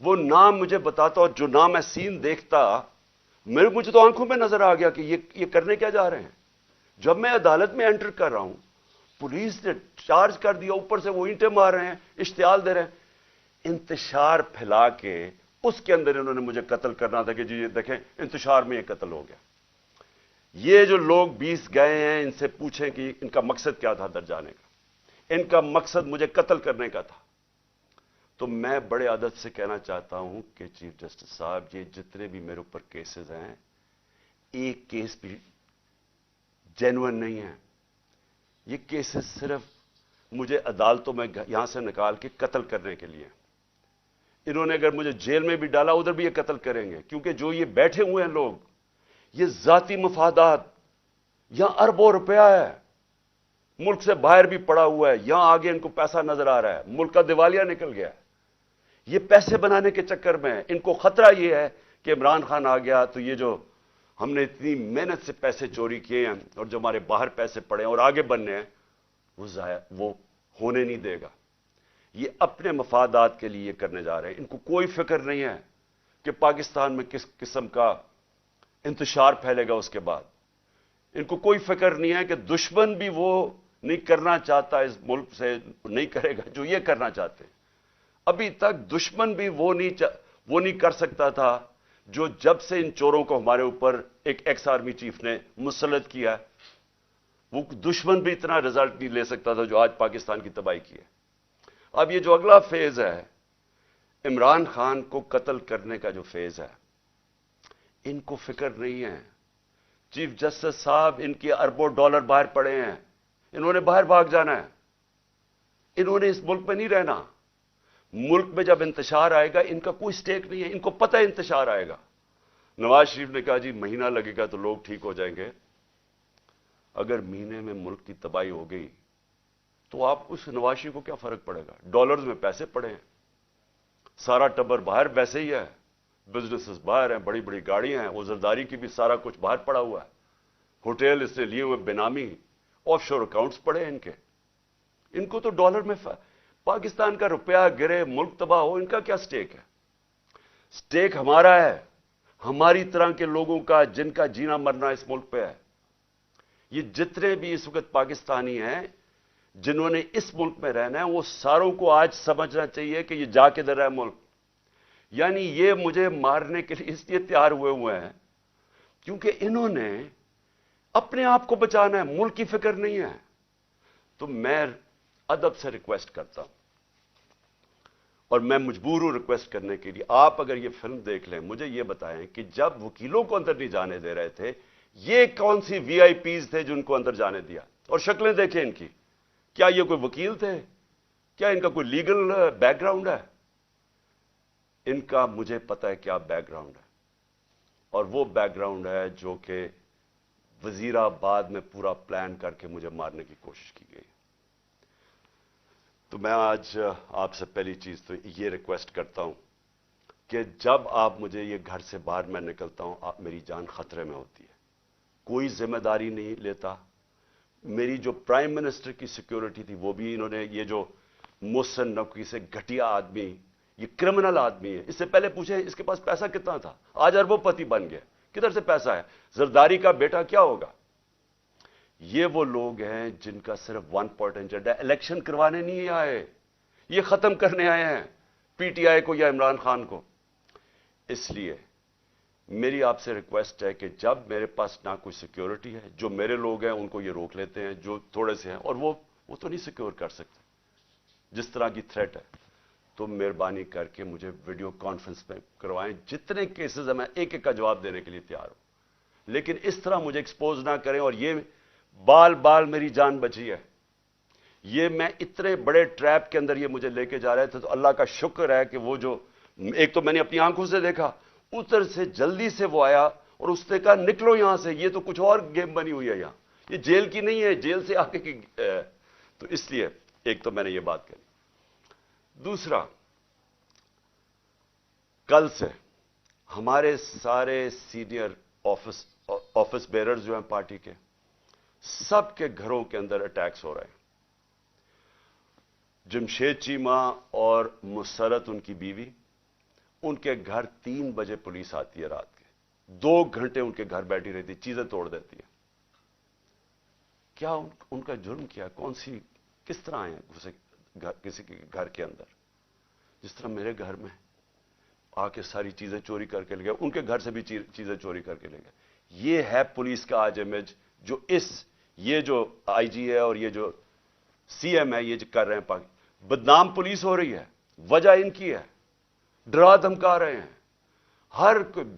وہ نام مجھے بتاتا، اور جو نام میں سین دیکھتا، مجھے تو آنکھوں میں نظر آ گیا کہ یہ کرنے کیا جا رہے ہیں. جب میں عدالت میں انٹر کر رہا ہوں، پولیس نے چارج کر دیا، اوپر سے وہ اینٹیں مار رہے ہیں، اشتعال دے رہے ہیں، انتشار پھیلا کے اس کے اندر انہوں نے مجھے قتل کرنا تھا کہ جی یہ دیکھیں انتشار میں یہ قتل ہو گیا. یہ جو لوگ 20 گئے ہیں، ان سے پوچھیں کہ ان کا مقصد کیا تھا اندر جانے کا. ان کا مقصد مجھے قتل کرنے کا تھا. تو میں بڑے ادب سے کہنا چاہتا ہوں کہ چیف جسٹس صاحب، یہ جتنے بھی میرے اوپر کیسز ہیں، ایک کیس بھی جینوئن نہیں ہے. یہ کیسز صرف مجھے عدالتوں میں یہاں سے نکال کے قتل کرنے کے لیے. انہوں نے اگر مجھے جیل میں بھی ڈالا، ادھر بھی یہ قتل کریں گے، کیونکہ جو یہ بیٹھے ہوئے ہیں لوگ، یہ ذاتی مفادات، یہاں اربوں روپیہ ہے، ملک سے باہر بھی پڑا ہوا ہے، یہاں آگے ان کو پیسہ نظر آ رہا ہے، ملک کا دیوالیہ نکل گیا ہے. یہ پیسے بنانے کے چکر میں ان کو خطرہ یہ ہے کہ عمران خان آ گیا تو یہ جو ہم نے اتنی محنت سے پیسے چوری کیے ہیں اور جو ہمارے باہر پیسے پڑے ہیں اور آگے بننے ہیں، وہ ہونے نہیں دے گا. یہ اپنے مفادات کے لیے کرنے جا رہے ہیں. ان کو کوئی فکر نہیں ہے کہ پاکستان میں کس قسم کا انتشار پھیلے گا اس کے بعد. ان کو کوئی فکر نہیں ہے کہ دشمن بھی وہ نہیں کرنا چاہتا اس ملک سے، نہیں کرے گا جو یہ کرنا چاہتے ہیں. ابھی تک دشمن بھی وہ نہیں کر سکتا تھا جو جب سے ان چوروں کو ہمارے اوپر ایک ایکس آرمی چیف نے مسلط کیا، وہ دشمن بھی اتنا رزلٹ نہیں لے سکتا تھا جو آج پاکستان کی تباہی کی ہے. اب یہ جو اگلا فیز ہے، عمران خان کو قتل کرنے کا جو فیز ہے، ان کو فکر نہیں ہے. چیف جسٹس صاحب، ان کے اربوں ڈالر باہر پڑے ہیں، انہوں نے باہر بھاگ جانا ہے، انہوں نے اس ملک میں نہیں رہنا. ملک میں جب انتشار آئے گا، ان کا کوئی سٹیک نہیں ہے، ان کو پتہ ہے انتشار آئے گا. نواز شریف نے کہا جی مہینہ لگے گا تو لوگ ٹھیک ہو جائیں گے. اگر مہینے میں ملک کی تباہی ہو گئی تو آپ اس نواز شریف کو کیا فرق پڑے گا؟ ڈالرز میں پیسے پڑے ہیں، سارا ٹبر باہر ویسے ہی ہے، بزنسز باہر ہیں، بڑی بڑی گاڑیاں ہیں، وہ زرداری کی بھی سارا کچھ باہر پڑا ہوا ہے، ہوٹل اس نے لیے ہوئے بینامی، آف شور اکاؤنٹس پڑے ہیں ان کے. ان کو تو ڈالر میں پاکستان کا روپیہ گرے، ملک تباہ ہو، ان کا کیا سٹیک ہے؟ سٹیک ہمارا ہے، ہماری طرح کے لوگوں کا، جن کا جینا مرنا اس ملک پہ ہے. یہ جتنے بھی اس وقت پاکستانی ہیں جنہوں نے اس ملک میں رہنا ہے، وہ ساروں کو آج سمجھنا چاہیے کہ یہ جا کے در ہے ملک. یعنی یہ مجھے مارنے کے لیے اس لیے تیار ہوئے ہیں کیونکہ انہوں نے اپنے آپ کو بچانا ہے، ملک کی فکر نہیں ہے. تو میں ادب سے ریکویسٹ کرتا ہوں، اور میں مجبور ہوں ریکویسٹ کرنے کے لیے. آپ اگر یہ فلم دیکھ لیں، مجھے یہ بتائیں کہ جب وکیلوں کو اندر نہیں جانے دے رہے تھے، یہ کون سی وی آئی پیز تھے جن کو اندر جانے دیا؟ اور شکلیں دیکھیں ان کی. کیا یہ کوئی وکیل تھے؟ کیا ان کا کوئی لیگل بیک گراؤنڈ ہے؟ ان کا مجھے پتا ہے کیا بیک گراؤنڈ ہے، اور وہ بیک گراؤنڈ ہے جو کہ وزیر آباد میں پورا پلان کر کے مجھے مارنے کی کوشش کی گئی. تو میں آج آپ سے پہلی چیز تو یہ ریکویسٹ کرتا ہوں کہ جب آپ مجھے یہ گھر سے باہر میں نکلتا ہوں، آپ میری جان خطرے میں ہوتی ہے، کوئی ذمہ داری نہیں لیتا. میری جو پرائم منسٹر کی سیکیورٹی تھی وہ بھی انہوں نے، یہ جو محسن نقوی سے گھٹیا آدمی، یہ کرمنل آدمی ہے. اس سے پہلے پوچھیں اس کے پاس پیسہ کتنا تھا؟ آج اربوں پتی بن گیا، کدھر سے پیسہ ہے؟ زرداری کا بیٹا کیا ہوگا؟ یہ وہ لوگ ہیں جن کا صرف ون پوائنٹ ایجنڈا ہے، الیکشن کروانے نہیں آئے، یہ ختم کرنے آئے ہیں پی ٹی آئی کو یا عمران خان کو. اس لیے میری آپ سے ریکویسٹ ہے کہ جب میرے پاس نہ کوئی سیکیورٹی ہے، جو میرے لوگ ہیں ان کو یہ روک لیتے ہیں جو تھوڑے سے ہیں، اور وہ تو نہیں سیکیور کر سکتے جس طرح کی تھریٹ ہے، تو مہربانی کر کے مجھے ویڈیو کانفرنس میں کروائیں. جتنے کیسز ہیں میں ایک ایک کا جواب دینے کے لیے تیار ہوں، لیکن اس طرح مجھے ایکسپوز نہ کریں. اور یہ بال میری جان بچی ہے. یہ میں اتنے بڑے ٹریپ کے اندر یہ مجھے لے کے جا رہے تھے، تو اللہ کا شکر ہے کہ وہ جو ایک تو میں نے اپنی آنکھوں سے دیکھا، ادھر سے جلدی سے وہ آیا اور اس نے کہا نکلو یہاں سے، یہ تو کچھ اور گیم بنی ہوئی ہے یہاں، یہ جیل کی نہیں ہے، جیل سے آگے کی. تو اس لیے ایک تو میں نے یہ بات کہی. دوسرا، کل سے ہمارے سارے سینئر آفس بیررز جو ہیں پارٹی کے، سب کے گھروں کے اندر اٹیکس ہو رہے ہیں. جمشید چیمہ اور مسرت ان کی بیوی ان کے گھر 3 بجے پولیس آتی ہے رات کے, 2 گھنٹے ان کے گھر بیٹھی رہتی, چیزیں توڑ دیتی ہے. کیا ان کا جرم کیا؟ کس طرح آئے ہیں کسی کے گھر کے اندر؟ جس طرح میرے گھر میں آ کے ساری چیزیں چوری کر کے لے گئے, ان کے گھر سے بھی چیزیں چوری کر کے لے گئے. یہ ہے پولیس کا آج امیج جو یہ جو آئی جی ہے اور یہ جو سی ایم ہے, یہ جو کر رہے ہیں. بدنام پولیس ہو رہی ہے, وجہ ان کی ہے, ڈرا دھمکا رہے ہیں.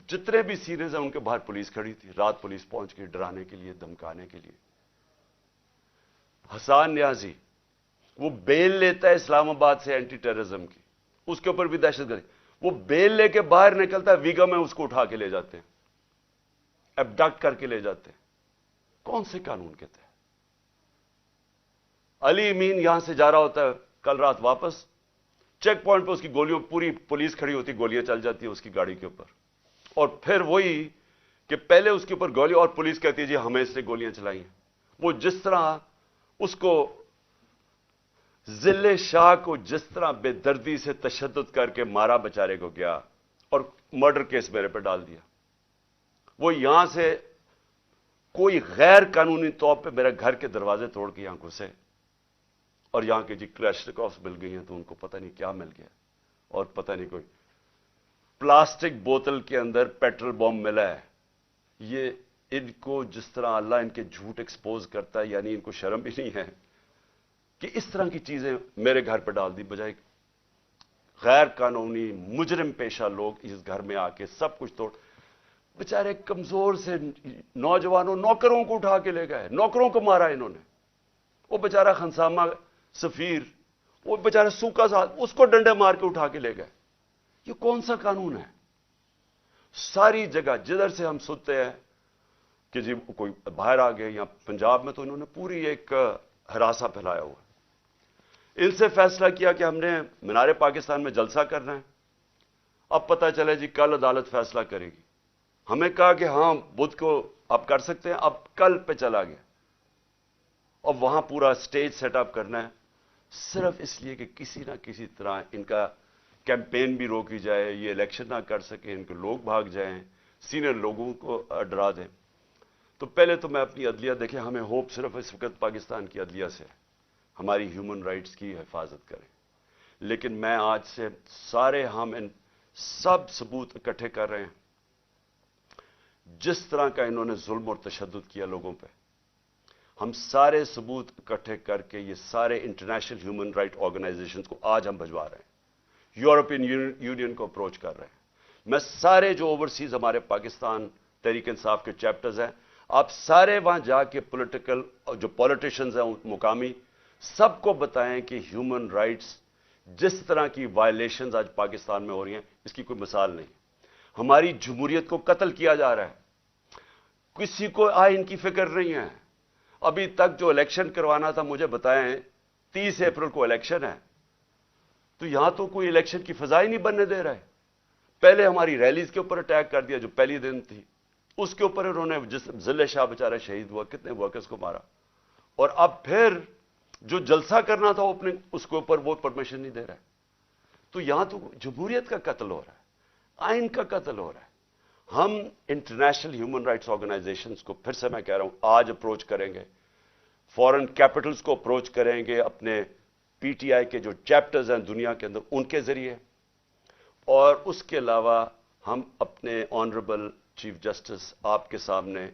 جتنے بھی سیریز ہیں ان کے باہر پولیس کھڑی تھی, رات پولیس پہنچ گئی ڈرانے کے لیے, دھمکانے کے لیے. حسان نیازی وہ بیل لیتا ہے اسلام آباد سے اینٹی ٹیررزم کی, اس کے اوپر بھی دہشت گردی. وہ بیل لے کے باہر نکلتا ہے, ویگا میں اس کو اٹھا کے لے جاتے ہیں, ابڈکٹ کر کے لے جاتے ہیں. کون سے قانون کے تحت؟ علی امین یہاں سے جا رہا ہوتا ہے کل رات واپس, چیک پوائنٹ پہ اس کی گولیوں, پوری پولیس کھڑی ہوتی, گولیاں چل جاتی ہیں اس کی گاڑی کے اوپر. اور پھر وہی کہ پہلے اس کے اوپر گولی اور پولیس کہتی ہے جی ہمیں اس نے گولیاں چلائی ہیں. وہ جس طرح اس کو ذل شاہ کو جس طرح بے دردی سے تشدد کر کے مارا بیچارے کو گیا اور مرڈر کیس میرے پہ ڈال دیا, وہ یہاں سے کوئی غیر قانونی طور پہ میرے گھر کے دروازے توڑ کے یہاں گھسے اور یہاں کے جی کلیشنکوفs مل گئی ہیں تو ان کو پتہ نہیں کیا مل گیا, اور پتہ نہیں کوئی پلاسٹک بوتل کے اندر پیٹرول بم ملا ہے. یہ ان کو جس طرح اللہ ان کے جھوٹ ایکسپوز کرتا ہے, یعنی ان کو شرم بھی نہیں ہے کہ اس طرح کی چیزیں میرے گھر پہ ڈال دی, بجائے غیر قانونی مجرم پیشہ لوگ اس گھر میں آ کے سب کچھ توڑ. بیچارے کمزور سے نوجوانوں, نوکروں کو اٹھا کے لے گئے, نوکروں کو مارا انہوں نے. وہ بیچارہ خنسامہ سفیر, وہ بیچارہ سوکا ساتھ, اس کو ڈنڈے مار کے اٹھا کے لے گئے. یہ کون سا قانون ہے؟ ساری جگہ جدھر سے ہم سنتے ہیں کہ جی کوئی باہر آ گئے, یا پنجاب میں تو انہوں نے پوری ایک ہراساں پھیلایا ہوا. ان سے فیصلہ کیا کہ ہم نے مینار پاکستان میں جلسہ کرنا ہے. اب پتہ چلے جی کل عدالت فیصلہ کرے گی. ہمیں کہا کہ ہاں بدھ کو آپ کر سکتے ہیں, اب کل پہ چلا گیا. اور وہاں پورا اسٹیج سیٹ اپ کرنا ہے, صرف اس لیے کہ کسی نہ کسی طرح ان کا کیمپین بھی روکی جائے, یہ الیکشن نہ کر سکیں, ان کے لوگ بھاگ جائیں, سینئر لوگوں کو ڈرا دیں. تو پہلے تو میں اپنی عدلیہ, دیکھیں ہمیں ہوپ صرف اس وقت پاکستان کی عدلیہ سے, ہماری ہیومن رائٹس کی حفاظت کریں. لیکن میں آج سے سارے ہم ان سب ثبوت اکٹھے کر رہے ہیں. جس طرح کا انہوں نے ظلم اور تشدد کیا لوگوں پہ, ہم سارے ثبوت اکٹھے کر کے یہ سارے انٹرنیشنل ہیومن رائٹ آرگنائزیشنز کو آج ہم بھجوا رہے ہیں, یورپین یونین کو اپروچ کر رہے ہیں. میں سارے جو اوورسیز ہمارے پاکستان تحریک انصاف کے چیپٹرز ہیں, آپ سارے وہاں جا کے جو پولیٹیشنز ہیں مقامی, سب کو بتائیں کہ ہیومن رائٹس جس طرح کی وائلیشنز آج پاکستان میں ہو رہی ہیں, اس کی کوئی مثال نہیں. ہماری جمہوریت کو قتل کیا جا رہا ہے, کسی کو آئین کی فکر نہیں ہے. ابھی تک جو الیکشن کروانا تھا, مجھے بتائیں 30 اپریل کو الیکشن ہے, تو یہاں تو کوئی الیکشن کی فضا ہی نہیں بننے دے رہا ہے. پہلے ہماری ریلیز کے اوپر اٹیک کر دیا جو پہلی دن تھی, اس کے اوپر انہوں نے جس ذل شاہ بیچارہ شہید ہوا, کتنے ورکرز کو مارا. اور اب پھر جو جلسہ کرنا تھا اوپننگ, اس کے اوپر وہ پرمیشن نہیں دے رہا ہے. تو یہاں تو جمہوریت کا قتل ہو رہا ہے, آئین کا قتل ہو رہا ہے. ہم انٹرنیشنل ہیومن رائٹس آرگنائزیشنز کو پھر سے میں کہہ رہا ہوں آج اپروچ کریں گے, فورن کیپٹلز کو اپروچ کریں گے, اپنے پی ٹی آئی کے جو چیپٹرز ہیں دنیا کے اندر ان کے ذریعے, اور اس کے علاوہ ہم اپنے آنریبل چیف جسٹس آپ کے سامنے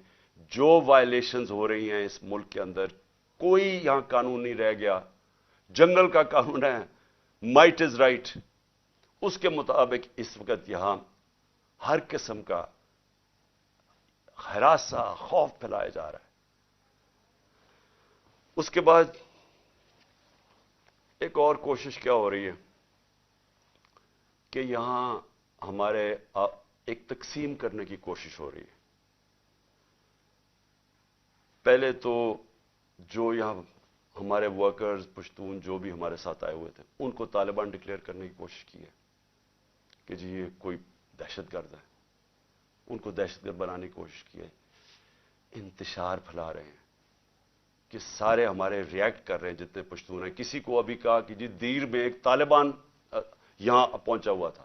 جو وائلیشنز ہو رہی ہیں اس ملک کے اندر, کوئی یہاں قانون نہیں رہ گیا. جنگل کا قانون ہے, مائٹ از رائٹ, اس کے مطابق اس وقت یہاں ہر قسم کا ہراساں, خوف پھیلایا جا رہا ہے. اس کے بعد ایک اور کوشش کیا ہو رہی ہے کہ یہاں ہمارے ایک تقسیم کرنے کی کوشش ہو رہی ہے. پہلے تو جو یہاں ہمارے ورکرز پشتون جو بھی ہمارے ساتھ آئے ہوئے تھے, ان کو طالبان ڈکلیئر کرنے کی کوشش کی ہے کہ جی یہ کوئی دہشت گرد ہے, ان کو دہشت گرد بنانے کی کوشش کی ہے. انتشار پھیلا رہے ہیں کہ سارے ہمارے ریئیکٹ کر رہے ہیں جتنے پشتون ہیں. کسی کو ابھی کہا کہ جی دیر میں ایک طالبان یہاں پہنچا ہوا تھا,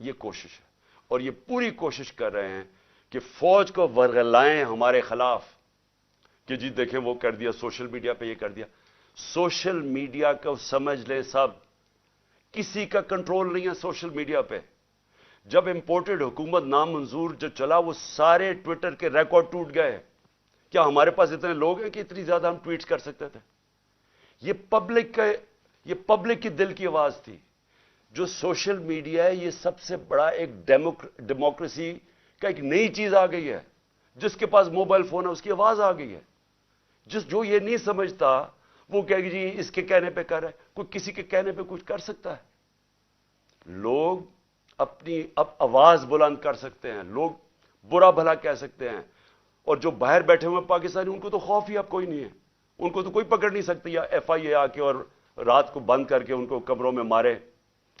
یہ کوشش ہے، اور یہ پوری کوشش کر رہے ہیں کہ فوج کو ورغلائیں ہمارے خلاف کہ جی دیکھیں وہ کر دیا، سوشل میڈیا پہ یہ کر دیا. سوشل میڈیا کو سمجھ لیں سب، کسی کا کنٹرول نہیں ہے سوشل میڈیا پہ. جب امپورٹڈ حکومت نامنظور جو چلا، وہ سارے ٹویٹر کے ریکارڈ ٹوٹ گئے. کیا ہمارے پاس اتنے لوگ ہیں کہ اتنی زیادہ ہم ٹویٹ کر سکتے تھے؟ یہ پبلک کی دل کی آواز تھی. جو سوشل میڈیا ہے یہ سب سے بڑا ایک ڈیموکریسی کا ایک نئی چیز آ گئی ہے. جس کے پاس موبائل فون ہے اس کی آواز آ گئی ہے. جو یہ نہیں سمجھتا وہ کہے گی جی اس کے کہنے پہ کر رہا ہے. کوئی کسی کے کہنے پہ کچھ کر سکتا ہے؟ لوگ اپنی اب آواز بلند کر سکتے ہیں، لوگ برا بھلا کہہ سکتے ہیں. اور جو باہر بیٹھے ہوئے پاکستانی، ان کو تو خوف ہی اب کوئی نہیں ہے. ان کو تو کوئی پکڑ نہیں سکتی یا ایف آئی اے آ کے اور رات کو بند کر کے ان کو کمروں میں مارے.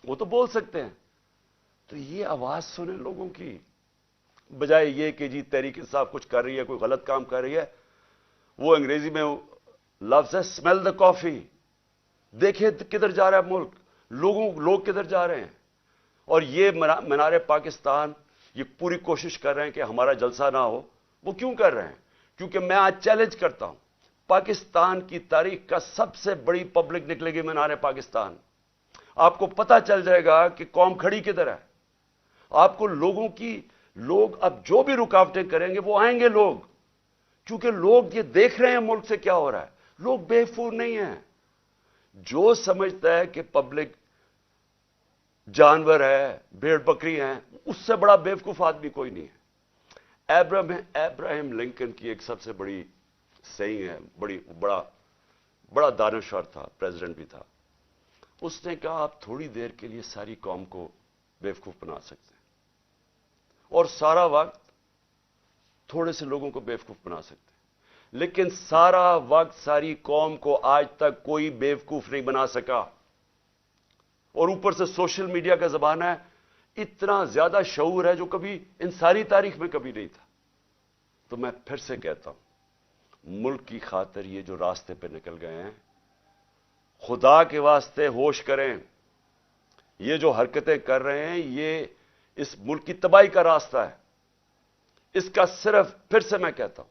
وہ تو بول سکتے ہیں. تو یہ آواز سنیں لوگوں کی، بجائے یہ کہ جی تحریک انصاف کچھ کر رہی ہے، کوئی غلط کام کر رہی ہے. وہ انگریزی میں لفظ ہے اسمیل دا کافی. دیکھیں کدھر جا رہا ہے ملک، لوگ کدھر جا رہے ہیں. اور یہ مینار پاکستان یہ پوری کوشش کر رہے ہیں کہ ہمارا جلسہ نہ ہو. وہ کیوں کر رہے ہیں؟ کیونکہ میں آج چیلنج کرتا ہوں، پاکستان کی تاریخ کا سب سے بڑی پبلک نکلے گی مینار پاکستان. آپ کو پتہ چل جائے گا کہ قوم کھڑی کدھر ہے. آپ کو لوگ اب جو بھی رکاوٹیں کریں گے وہ آئیں گے لوگ، کیونکہ لوگ یہ دیکھ رہے ہیں ملک سے کیا ہو رہا ہے. لوگ بے وقوف نہیں ہیں. جو سمجھتا ہے کہ پبلک جانور ہے، بھیڑ بکری ہیں، اس سے بڑا بے وقوف آدمی کوئی نہیں ہے. ابراہیم لنکن کی ایک سب سے بڑی سیئنگ ہے، بڑا دانشور تھا، پریزیڈنٹ بھی تھا. اس نے کہا آپ تھوڑی دیر کے لیے ساری قوم کو بے وقوف بنا سکتے ہیں، اور سارا وقت تھوڑے سے لوگوں کو بے وقوف بنا سکتے ہیں، لیکن سارا وقت ساری قوم کو آج تک کوئی بے وقوف نہیں بنا سکا. اور اوپر سے سوشل میڈیا کا زمانہ ہے، اتنا زیادہ شعور ہے جو کبھی ان ساری تاریخ میں کبھی نہیں تھا. تو میں پھر سے کہتا ہوں، ملک کی خاطر یہ جو راستے پہ نکل گئے ہیں، خدا کے واسطے ہوش کریں. یہ جو حرکتیں کر رہے ہیں یہ اس ملک کی تباہی کا راستہ ہے. اس کا صرف پھر سے میں کہتا ہوں،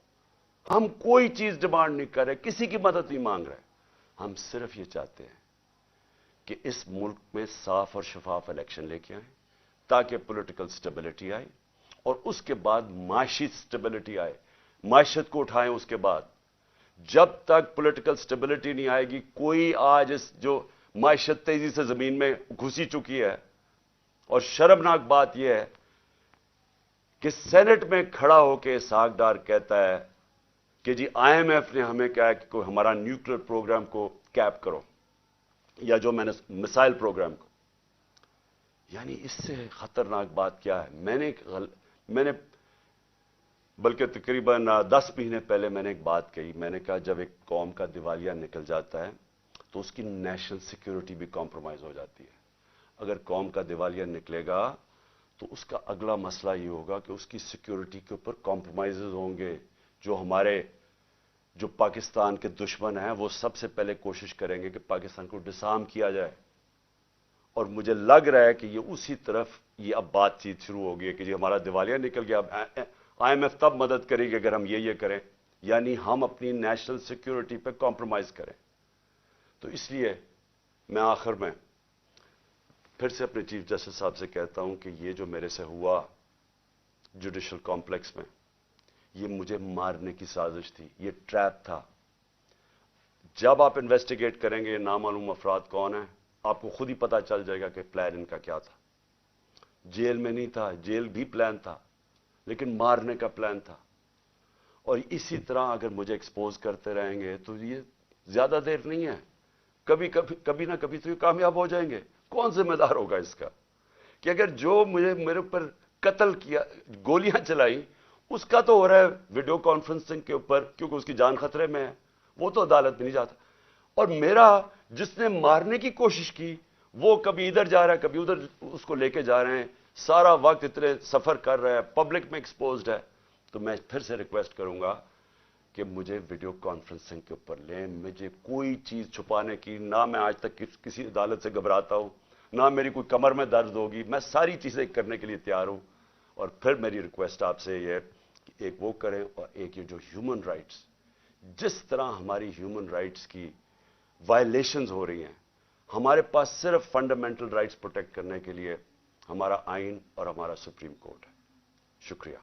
ہم کوئی چیز ڈیمانڈ نہیں کر رہے، کسی کی مدد نہیں مانگ رہے. ہم صرف یہ چاہتے ہیں کہ اس ملک میں صاف اور شفاف الیکشن لے کے آئیں تاکہ پولیٹیکل سٹیبلٹی آئے، اور اس کے بعد معاشی سٹیبلٹی آئے، معیشت کو اٹھائیں. اس کے بعد جب تک پولیٹیکل سٹیبلٹی نہیں آئے گی، کوئی آج اس جو معیشت تیزی سے زمین میں گھسی چکی ہے. اور شرمناک بات یہ ہے کہ سینٹ میں کھڑا ہو کے اسحاق ڈار کہتا ہے کہ جی آئی ایم ایف نے ہمیں کہا کہ کوئی ہمارا نیوکلیر پروگرام کو کیپ کرو، یا جو میں نے مسائل پروگرام کو. یعنی اس سے خطرناک بات کیا ہے؟ میں نے بلکہ تقریباً 10 مہینے پہلے میں نے ایک بات کہی. میں نے کہا جب ایک قوم کا دیوالیہ نکل جاتا ہے تو اس کی نیشنل سیکیورٹی بھی کمپرومائز ہو جاتی ہے. اگر قوم کا دیوالیہ نکلے گا تو اس کا اگلا مسئلہ یہ ہوگا کہ اس کی سیکیورٹی کے اوپر کمپرومائزز ہوں گے. جو پاکستان کے دشمن ہیں وہ سب سے پہلے کوشش کریں گے کہ پاکستان کو ڈسارم کیا جائے. اور مجھے لگ رہا ہے کہ یہ اسی طرف یہ اب بات چیت شروع ہو گئی کہ جی ہمارا دیوالیہ نکل گیا، اب آئی ایم ایف تب مدد کرے گی اگر ہم یہ کریں. یعنی ہم اپنی نیشنل سیکیورٹی پہ کمپرومائز کریں. تو اس لیے میں آخر میں پھر سے اپنے چیف جسٹس صاحب سے کہتا ہوں کہ یہ جو میرے سے ہوا جوڈیشل کمپلیکس میں، یہ مجھے مارنے کی سازش تھی، یہ ٹریپ تھا. جب آپ انویسٹیگیٹ کریں گے نامعلوم افراد کون ہیں، آپ کو خود ہی پتا چل جائے گا کہ پلان ان کا کیا تھا. جیل میں نہیں تھا، جیل بھی پلان تھا، لیکن مارنے کا پلان تھا. اور اسی طرح اگر مجھے ایکسپوز کرتے رہیں گے تو یہ زیادہ دیر نہیں ہے، کبھی نہ کبھی تو یہ کامیاب ہو جائیں گے. کون ذمہ دار ہوگا اس کا کہ اگر جو میرے اوپر قتل کیا، گولیاں چلائی، اس کا تو ہو رہا ہے ویڈیو کانفرنسنگ کے اوپر کیونکہ اس کی جان خطرے میں ہے، وہ تو عدالت میں نہیں جاتا. اور میرا جس نے مارنے کی کوشش کی وہ کبھی ادھر جا رہا ہے کبھی ادھر اس کو لے کے جا رہے ہیں، سارا وقت اتنے سفر کر رہا ہے، پبلک میں ایکسپوزڈ ہے. تو میں پھر سے ریکویسٹ کروں گا کہ مجھے ویڈیو کانفرنسنگ کے اوپر لیں. مجھے کوئی چیز چھپانے کی، نہ میں آج تک کسی عدالت سے گھبراتا ہوں، نہ میری کوئی کمر میں درد ہوگی. میں ساری چیزیں کرنے کے لیے تیار ہوں. اور پھر میری ریکویسٹ آپ سے یہ ہے کہ ایک وہ کریں, اور ایک یہ جو ہیومن رائٹس, جس طرح ہماری ہیومن رائٹس کی وائلیشنز ہو رہی ہیں, ہمارے پاس صرف فنڈامنٹل رائٹس پروٹیکٹ کرنے کے لیے ہمارا آئین اور ہمارا سپریم کورٹ ہے. شکریہ.